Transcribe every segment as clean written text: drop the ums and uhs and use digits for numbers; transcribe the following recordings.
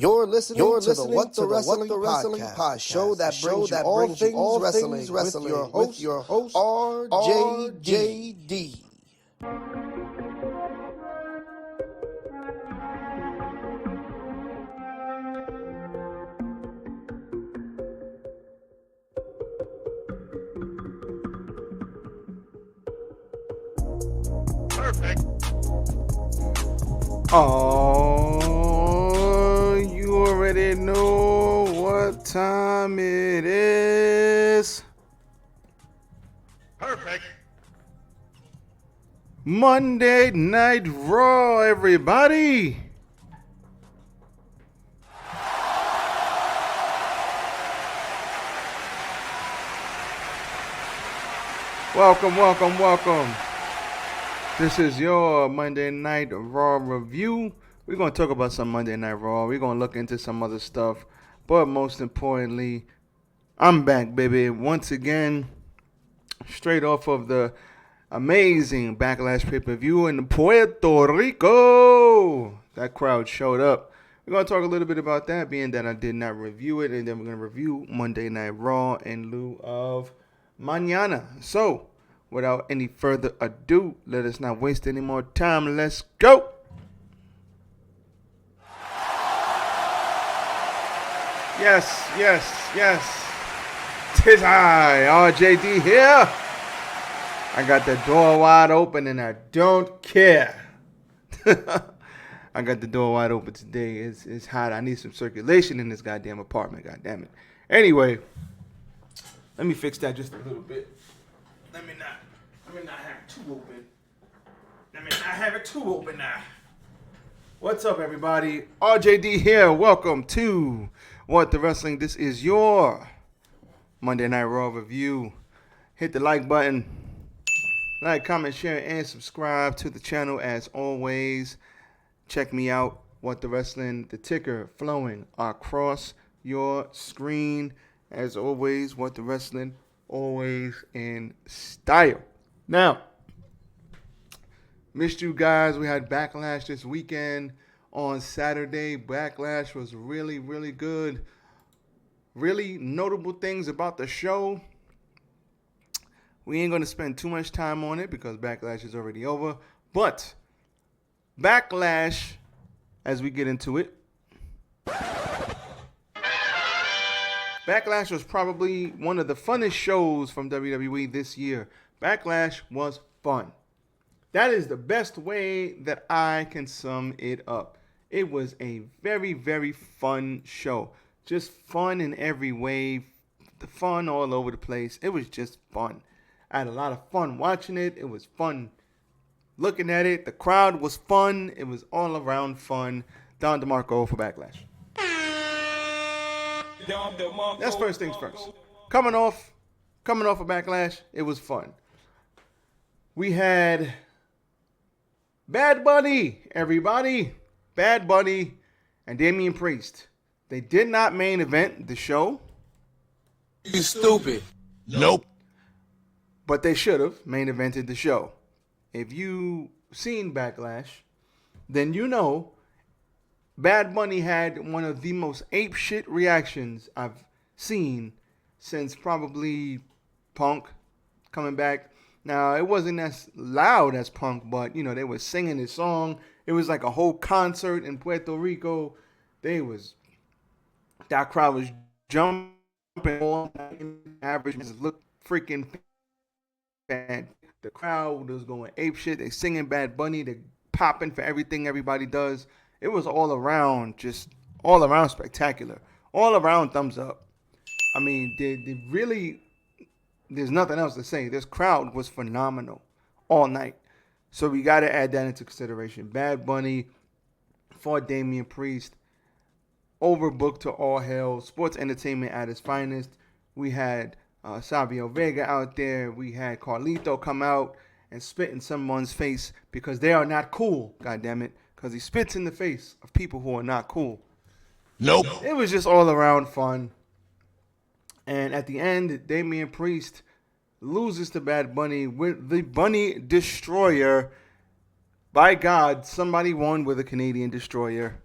You're listening to the What the Wrestling Podcast, show that brings you all things wrestling with your host, RJD. Perfect. Oh, you already know what time it is. Perfect. Monday Night Raw, everybody. Welcome. This is your Monday Night Raw review. We're going to talk about some Monday Night Raw. We're going to look into some other stuff. But most importantly, I'm back, baby. Once again, straight off of the amazing Backlash pay-per-view in Puerto Rico. That crowd showed up. We're going to talk a little bit about that, being that I did not review it. And then we're going to review Monday Night Raw in lieu of Mañana. So, without any further ado, let us not waste any more time. Let's go. Yes. 'Tis I, RJD here. I got the door wide open and I don't care. I got the door wide open today. It's hot. I need some circulation in this goddamn apartment. Goddamn it. Anyway, let me fix that just a little bit. Let me not have it too open now. What's up, everybody? RJD here. Welcome to What the Wrestling. This is your Monday Night Raw review. Hit the like button. Like, comment, share, and subscribe to the channel as always. Check me out, What the Wrestling, the ticker flowing across your screen. As always, What the Wrestling, always in style. Now, missed you guys. We had Backlash this weekend on Saturday. Backlash was really, really good. Really notable things about the show. We ain't going to spend too much time on it because Backlash is already over. But Backlash, as we get into it, Backlash was probably one of the funnest shows from WWE this year. Backlash was fun. That is the best way that I can sum it up. It was a very, very fun show. Just fun in every way. The fun all over the place. It was just fun. I had a lot of fun watching it. It was fun looking at it. The crowd was fun. It was all around fun. Don DeMarco for Backlash. That's first things first. Coming off of Backlash, it was fun. We had Bad Bunny, everybody. Bad Bunny and Damian Priest. They did not main event the show. You stupid. Nope. But they should have main evented the show. If you seen Backlash, then you know Bad Bunny had one of the most apeshit reactions I've seen since probably Punk coming back. Now, it wasn't as loud as Punk, but, they were singing his song. It was like a whole concert in Puerto Rico. That crowd was jumping all night. Average looked freaking bad. The crowd was going apeshit. They singing Bad Bunny. They popping for everything everybody does. It was all around spectacular. All around thumbs up. I mean, there's nothing else to say. This crowd was phenomenal all night. So we got to add that into consideration. Bad Bunny for Damian Priest. Overbooked to all hell. Sports entertainment at its finest. We had Savio Vega out there. We had Carlito come out and spit in someone's face because they are not cool, goddammit. Because he spits in the face of people who are not cool. Nope. It was just all around fun. And at the end, Damian Priest loses to Bad Bunny with the Bunny Destroyer. By God, somebody won with a Canadian Destroyer.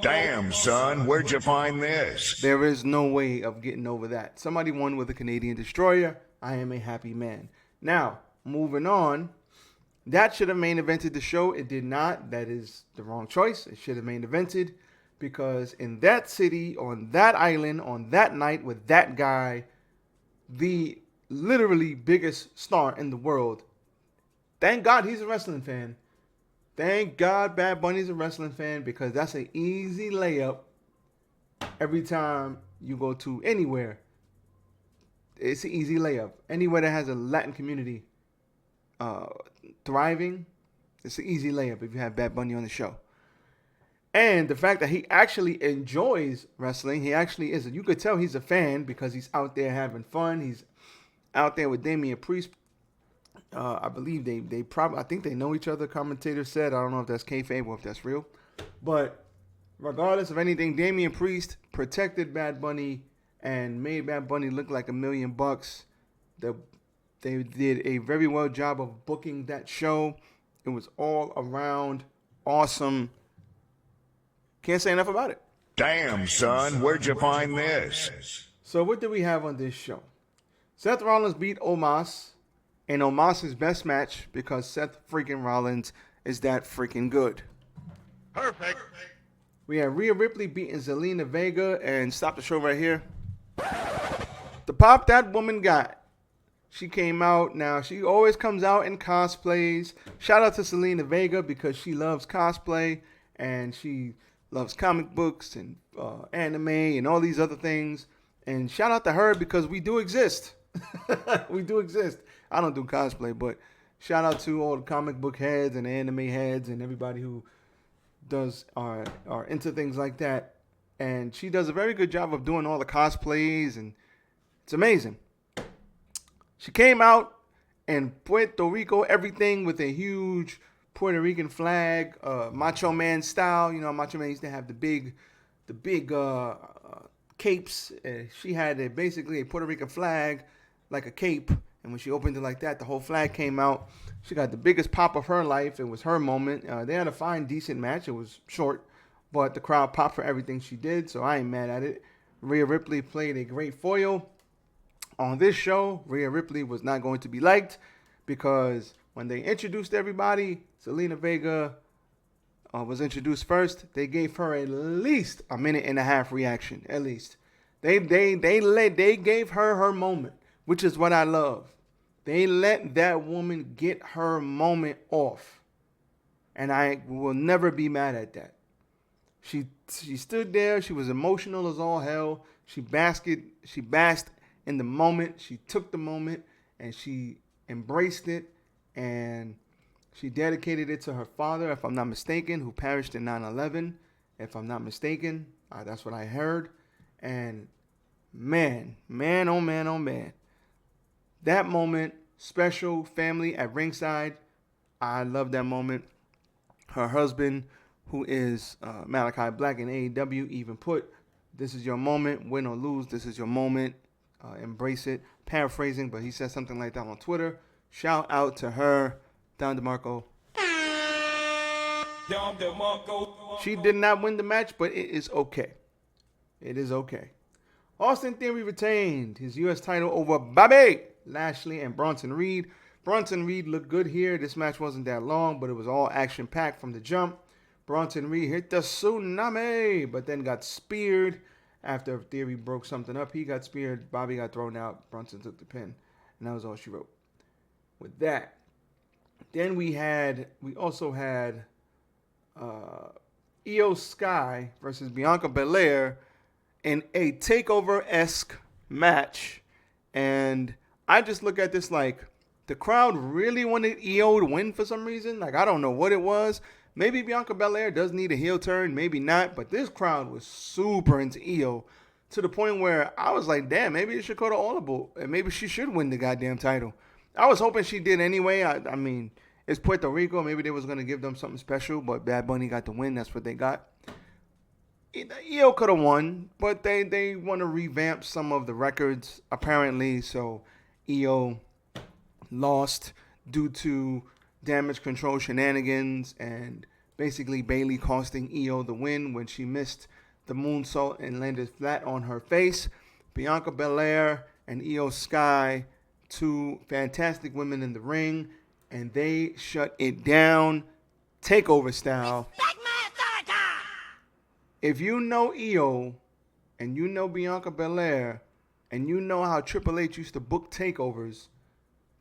Damn, son, where'd you find this? There is no way of getting over that. Somebody won with a Canadian destroyer. I am a happy man. Now, moving on. That should have main evented the show. It did not. That is the wrong choice. It should have main evented because in that city, on that island, on that night with that guy, the literally biggest star in the world. Thank God he's a wrestling fan. Thank God Bad Bunny's a wrestling fan because that's an easy layup every time you go to anywhere. It's an easy layup. Anywhere that has a Latin community thriving, it's an easy layup if you have Bad Bunny on the show. And the fact that he actually enjoys wrestling, he actually is. You could tell he's a fan because he's out there having fun. He's out there with Damian Priest. I believe they probably, I think they know each other. Commentator said, I don't know if that's kayfabe or if that's real, but regardless of anything, Damian Priest protected Bad Bunny and made Bad Bunny look like $1 million. They did a very well job of booking that show. It was all around awesome. Can't say enough about it. Damn, son, where'd you find this? So what do we have on this show? Seth Rollins beat Omos in Omos' best match because Seth freaking Rollins is that freaking good. Perfect. We have Rhea Ripley beating Zelina Vega and stop the show right here. The pop that woman got. She came out. Now, she always comes out in cosplays. Shout out to Zelina Vega because she loves cosplay and she loves comic books and anime and all these other things. And shout out to her because we do exist. We do exist. I don't do cosplay, but shout out to all the comic book heads and anime heads and everybody who does are into things like that. And she does a very good job of doing all the cosplays, and it's amazing. She came out in Puerto Rico, everything with a huge Puerto Rican flag, Macho Man style. You know, Macho Man used to have the big capes. She had basically a Puerto Rican flag, like a cape. And when she opened it like that, the whole flag came out. She got the biggest pop of her life. It was her moment. They had a fine, decent match. It was short, but the crowd popped for everything she did, so I ain't mad at it. Rhea Ripley played a great foil. On this show, Rhea Ripley was not going to be liked because when they introduced everybody, Zelina Vega was introduced first. They gave her at least a minute and a half reaction. At least they gave her moment, which is what I love. They let that woman get her moment off, and I will never be mad at that. She stood there. She was emotional as all hell. She basked in the moment. She took the moment and she embraced it, and she dedicated it to her father, if I'm not mistaken, who perished in 9/11. If I'm not mistaken, that's what I heard. And man, oh man. That moment, special, family at ringside. I love that moment. Her husband, who is Malachi Black in AEW, even put, "This is your moment, win or lose, this is your moment. Embrace it." Paraphrasing, but he said something like that on Twitter. Shout out to her, Don DeMarco. She did not win the match, but it is okay. It is okay. Austin Theory retained his U.S. title over Bobby Lashley and Bronson Reed. Bronson Reed looked good here. This match wasn't that long, but it was all action-packed from the jump. Bronson Reed hit the tsunami, but then got speared. After Theory broke something up, he got speared. Bobby got thrown out. Bronson took the pin. And that was all she wrote. With that, then we also had Io Sky versus Bianca Belair in a takeover-esque match. And I just look at this like the crowd really wanted Io to win for some reason. Like, I don't know what it was. Maybe Bianca Belair does need a heel turn, maybe not. But this crowd was super into Io to the point where I was like, damn, maybe it should go to Audible. And maybe she should win the goddamn title. I was hoping she did anyway. I mean, it's Puerto Rico. Maybe they was going to give them something special. But Bad Bunny got the win. That's what they got. Io could have won, but they want to revamp some of the records, apparently. So Io lost due to damage control shenanigans, and Basically, Bayley costing Io the win when she missed the moonsault and landed flat on her face. Bianca Belair and Io Sky, two fantastic women in the ring, and they shut it down, takeover style. If you know Io and you know Bianca Belair and you know how Triple H used to book takeovers,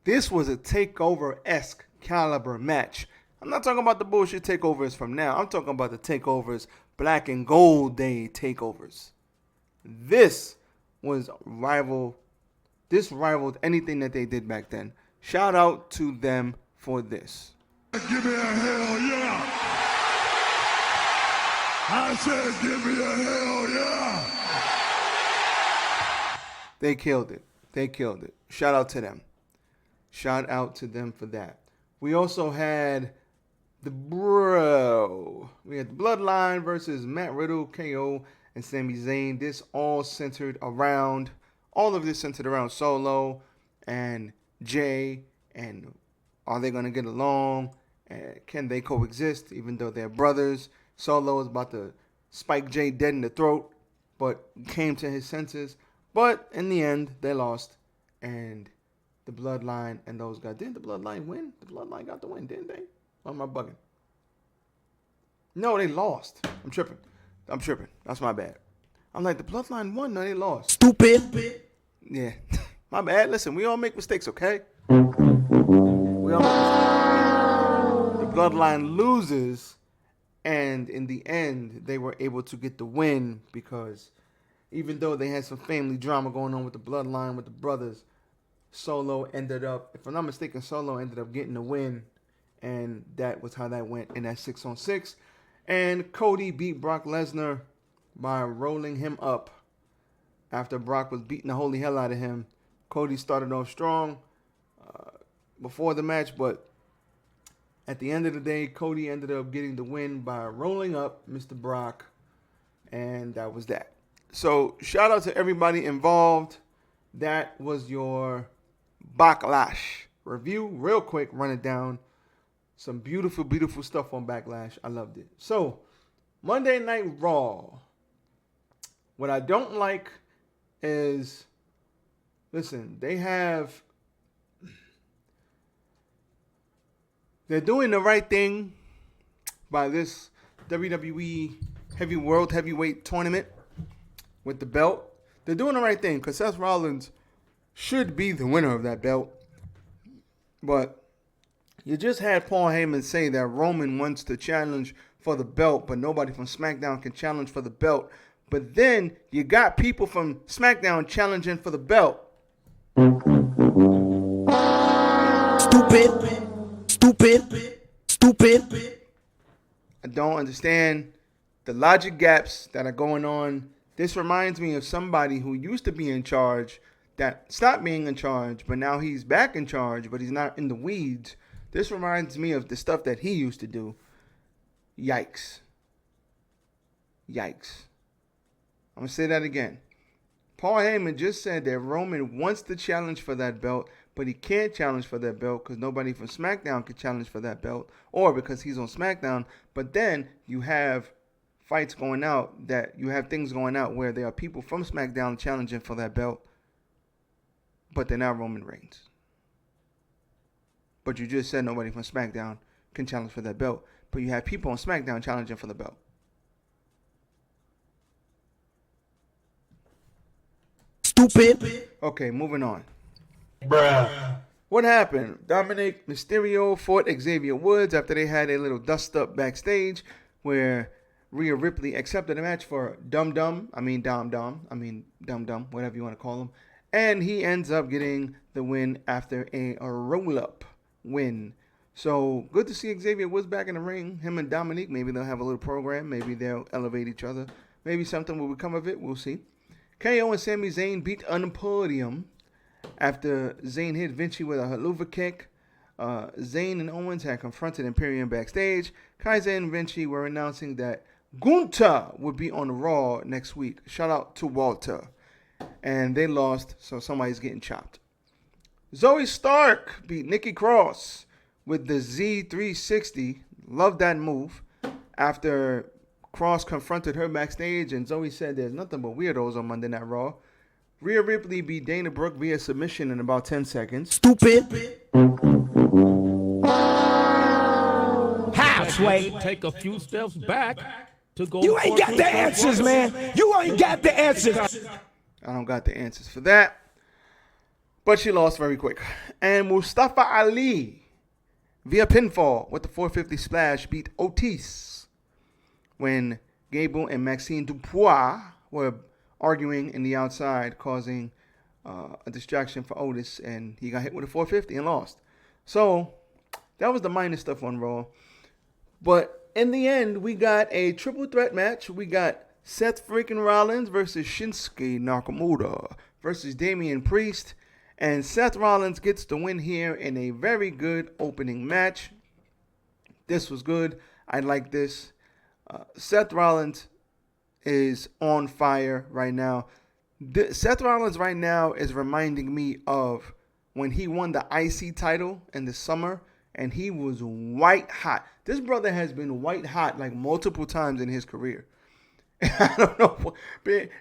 this was a takeover-esque caliber match. I'm not talking about the bullshit takeovers from now. I'm talking about the takeovers, black and gold day takeovers. This rivaled anything that they did back then. Shout out to them for this. Give me a hell yeah. I said give me a hell yeah. They killed it. Shout out to them. Shout out to them for that. We also had We had the Bloodline versus Matt Riddle, KO, and Sami Zayn. All of this centered around Solo and Jay, and are they going to get along? Can they coexist even though they're brothers? Solo is about to spike Jay dead in the throat, but came to his senses. But in the end, they lost, and the Bloodline and those guys. Didn't the Bloodline win? The Bloodline got the win, didn't they? Or am I bugging? No, they lost. I'm tripping. That's my bad. I'm like, the Bloodline won. No, they lost. Stupid. Yeah. My bad. Listen, we all make mistakes, okay? We all make mistakes. The Bloodline loses, and in the end, they were able to get the win because even though they had some family drama going on with the Bloodline, with the brothers, Solo ended up, if I'm not mistaken, getting the win, and that was how that went in that 6-on-6. And Cody beat Brock Lesnar by rolling him up after Brock was beating the holy hell out of him. Cody started off strong before the match, but at the end of the day, Cody ended up getting the win by rolling up Mr. Brock, and that was that. So shout out to everybody involved. That was your Backlash review. Real quick, run it down. Some beautiful, beautiful stuff on Backlash. I loved it. So, Monday Night Raw. What I don't like is, listen, they're doing the right thing by this WWE World Heavyweight Tournament with the belt. They're doing the right thing because Seth Rollins should be the winner of that belt. But you just had Paul Heyman say that Roman wants to challenge for the belt, but nobody from SmackDown can challenge for the belt. But then you got people from SmackDown challenging for the belt. Stupid. I don't understand the logic gaps that are going on. This reminds me of somebody who used to be in charge that stopped being in charge, but now he's back in charge, but he's not in the weeds. This reminds me of the stuff that he used to do. Yikes. I'm going to say that again. Paul Heyman just said that Roman wants to challenge for that belt, but he can't challenge for that belt because nobody from SmackDown can challenge for that belt, or because he's on SmackDown. But then you have things going out where there are people from SmackDown challenging for that belt, but they're not Roman Reigns. But you just said nobody from SmackDown can challenge for that belt, but you have people on SmackDown challenging for the belt. Stupid. Okay, moving on. Bruh. What happened? Dominic Mysterio fought Xavier Woods after they had a little dust-up backstage where Rhea Ripley accepted a match for Dum Dum, whatever you want to call him. And he ends up getting the win after a roll-up win. So, good to see Xavier Woods back in the ring. Him and Dominic, maybe they'll have a little program. Maybe they'll elevate each other. Maybe something will become of it. We'll see. KO and Sami Zayn beat on the podium after Zayn hit Vinci with a haluva kick. Zayn and Owens had confronted Imperium backstage. Kaiser and Vinci were announcing that Gunther would be on Raw next week. Shout out to Walter. And they lost, so somebody's getting chopped. Zoe Stark beat Nikki Cross with the Z360. Love that move. after Cross confronted her backstage, and Zoe said there's nothing but weirdos on Monday Night Raw. Rhea Ripley beat Dana Brooke via submission in about 10 seconds. Stupid. Halfway. Take a few steps back to go. You ain't got the answers, man. You ain't got the answers. I don't got the answers for that. But she lost very quick. And Mustafa Ali, via pinfall with the 450 splash, beat Otis when Gable and Maxine Dubois were arguing in the outside, causing a distraction for Otis, and he got hit with a 450 and lost. So that was the minor stuff on Raw. But in the end, we got a triple threat match. We got Seth freaking Rollins versus Shinsuke Nakamura versus Damian Priest. And Seth Rollins gets the win here in a very good opening match. This was good. I like this. Seth Rollins is on fire right now. Seth Rollins right now is reminding me of when he won the IC title in the summer, and he was white hot. This brother has been white hot like multiple times in his career. I don't know.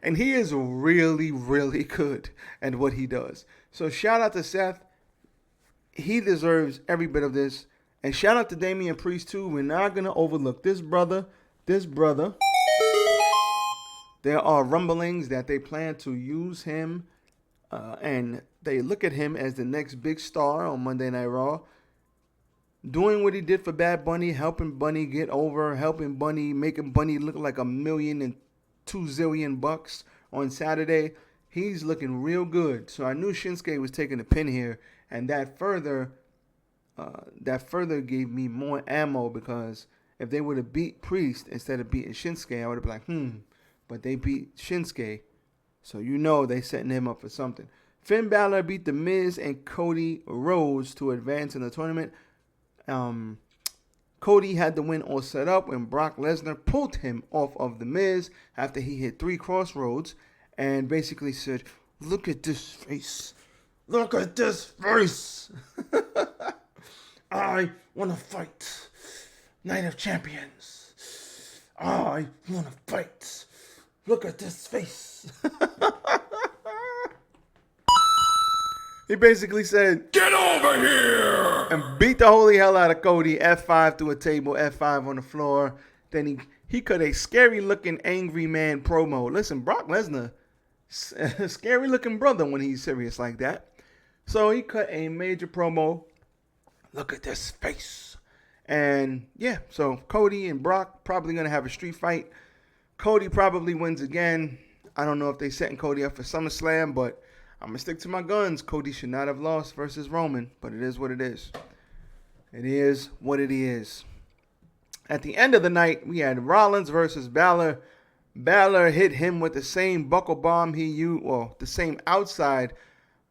And he is really, really good at what he does. So shout out to Seth. He deserves every bit of this. And shout out to Damian Priest too. We're not going to overlook this brother. There are rumblings that they plan to use him. And they look at him as the next big star on Monday Night Raw. Doing what he did for Bad Bunny, helping Bunny get over, helping Bunny, making Bunny look like $1.2 million on Saturday. He's looking real good. So I knew Shinsuke was taking a pin here, and that further gave me more ammo, because if they would have beat Priest instead of beating Shinsuke, I would have been like, But they beat Shinsuke, so you know they setting him up for something. Finn Balor beat The Miz and Cody Rhodes to advance in the tournament. Cody had the win all set up when Brock Lesnar pulled him off of The Miz after he hit 3 crossroads and basically said, "Look at this face. Look at this face. I want to fight. Night of Champions. I want to fight. Look at this face." He basically said, Get over here! and beat the holy hell out of Cody. F5 through a table, F5 on the floor. Then he cut a scary-looking angry man promo. Listen, Brock Lesnar, a scary-looking brother when he's serious like that. So he cut a major promo. Look at this face. And, yeah, so Cody and Brock probably going to have a street fight. Cody probably wins again. I don't know if they're setting Cody up for SummerSlam, but I'm going to stick to my guns. Cody should not have lost versus Roman, but it is what it is. It is what it is. At the end of the night, we had Rollins versus Balor. Balor hit him with the same buckle bomb he used, well, the same outside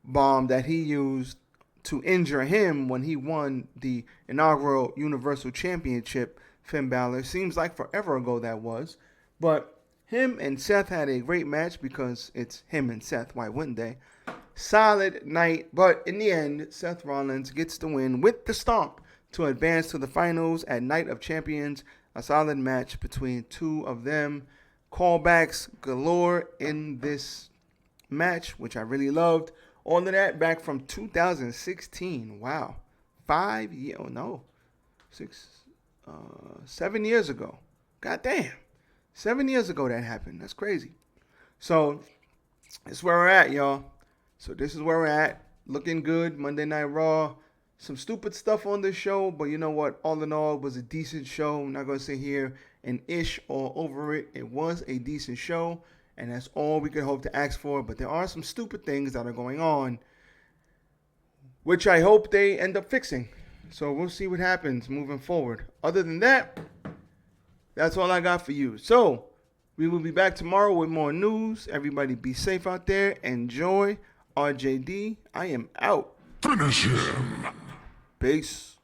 bomb that he used to injure him when he won the inaugural Universal Championship. Finn Balor. Seems like forever ago that was. But him and Seth had a great match because it's him and Seth. Why wouldn't they? Solid night. But in the end, Seth Rollins gets the win with the stomp to advance to the finals at Night of Champions. A solid match between two of them. Callbacks galore in this match, which I really loved. All of that back from 2016. Wow. 7 years ago. God damn. 7 years ago that happened. That's crazy. So, that's where we're at, y'all. So, this is where we're at. Looking good. Monday Night Raw. Some stupid stuff on this show, but you know what? All in all, it was a decent show. I'm not going to sit here and ish all over it. It was a decent show, and that's all we could hope to ask for. But there are some stupid things that are going on, which I hope they end up fixing. So, we'll see what happens moving forward. Other than that, that's all I got for you. So, we will be back tomorrow with more news. Everybody be safe out there. Enjoy. RJD, I am out. Finish him! Peace.